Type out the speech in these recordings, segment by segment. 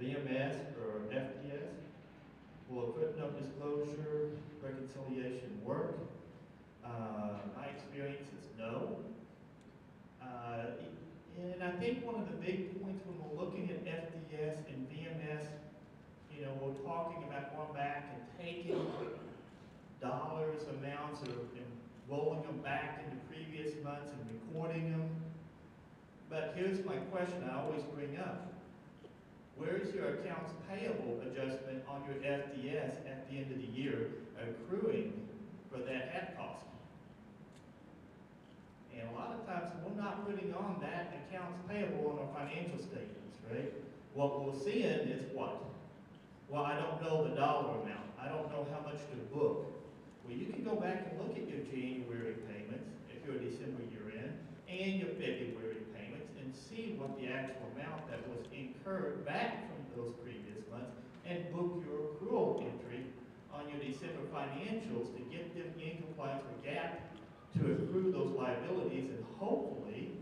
VMS or FDS? Will a footnote disclosure reconciliation work? My experience is no. And I think one of the big points when we're looking at FDS and VMS, you know, we're talking about going back and taking dollars amounts and rolling them back into previous months and recording them. But here's my question I always bring up. Where is your accounts payable adjustment on your FDS at the end of the year accruing for that hat cost? And a lot of times we're not putting on that accounts payable on our financial statements, right? What we're seeing is what? Well, I don't know the dollar amount. I don't know how much to book. Well, you can go back and look at your January payments, if you're a December year-end, and your February payments, and see what the actual amount that was incurred back from those previous months, and book your accrual entry on your December financials to get them in compliance with GAAP to accrue those liabilities, and hopefully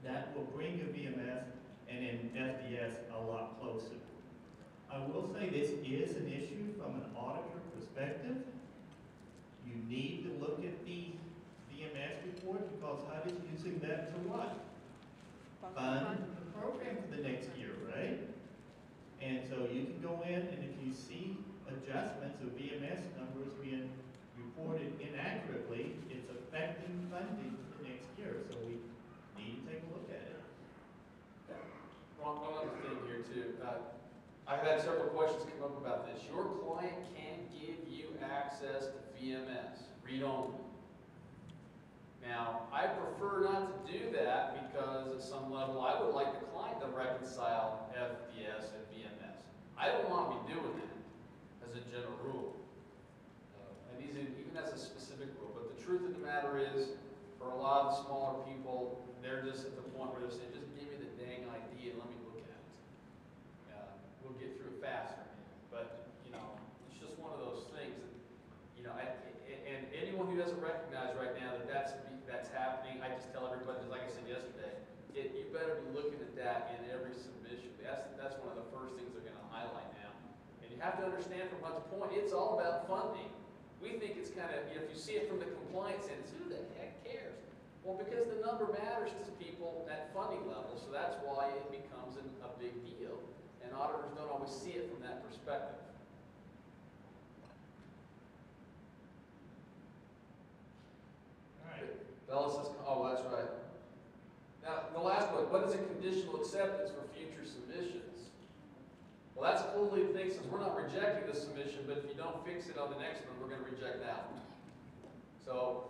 that will bring your VMS and then FDS a lot closer. I will say this is an issue from an auditor perspective. You need to look at the VMS report because HUD is using that to what? Fund the program for the next year, right? And so you can go in and if you see adjustments of VMS numbers being reported inaccurately, it's affecting funding for the next year. So we need to take a look at it. One other thing here too. I've had several questions come up about this. Your client can give you access to VMS, read-only. Now, I prefer not to do that because at some level I would like the client to reconcile FDS and VMS. I don't want to be doing that as a general rule. And even as a specific rule. But the truth of the matter is, for a lot of smaller people, they're just at the point where they're saying, just give me the dang ID and let me look at it. We'll get through it faster. But, you know, it's just one of those things that, you know, and anyone who doesn't recognize right now that that's happening, I just tell everybody, just like I said yesterday, you better be looking at that in every submission. That's one of the first things they're going to highlight now. And you have to understand from Hunt's point, it's all about funding. We think it's kind of, you know, if you see it from the compliance end, who the heck cares? Well, because the number matters to people at funding level, so that's why it becomes a big deal. And auditors don't always see it from that perspective. All right. Bella says, oh, that's right. Now, the last one, what is a conditional acceptance for future submissions? Well, that's a cool little thing since we're not rejecting the submission, but if you don't fix it on the next one, we're going to reject that one. So,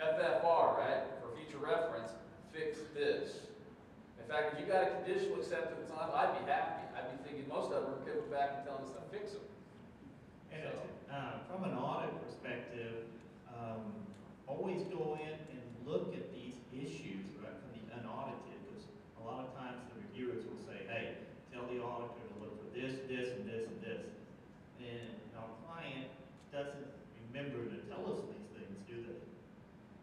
FFR, right, for future reference, fix this. In fact, if you got a conditional acceptance on it, I'd be happy. I'd be thinking most of them are coming back and telling us to fix them. And so, from an audit perspective, always go in and look at these issues right from the unaudited, because a lot of times the reviewers will say, hey, tell the auditor to look for this, this, and this, and this. And our client doesn't remember to tell us these things, do they?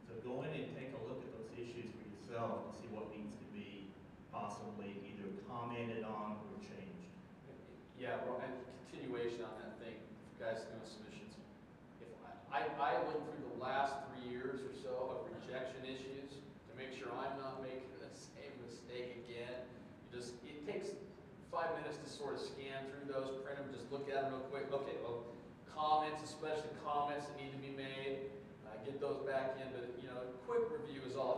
So go in and take a look at those issues for yourself and see what needs to be possibly either commented on or changed. Yeah, well, and continuation on that thing, if you guys know submissions. If I look through the last 3 years or so of rejection issues to make sure I'm not making the same mistake again. It takes 5 minutes to sort of scan through those, print them, just look at them real quick. Okay, well, comments, especially comments that need to be made, get those back in. But you know, a quick review is all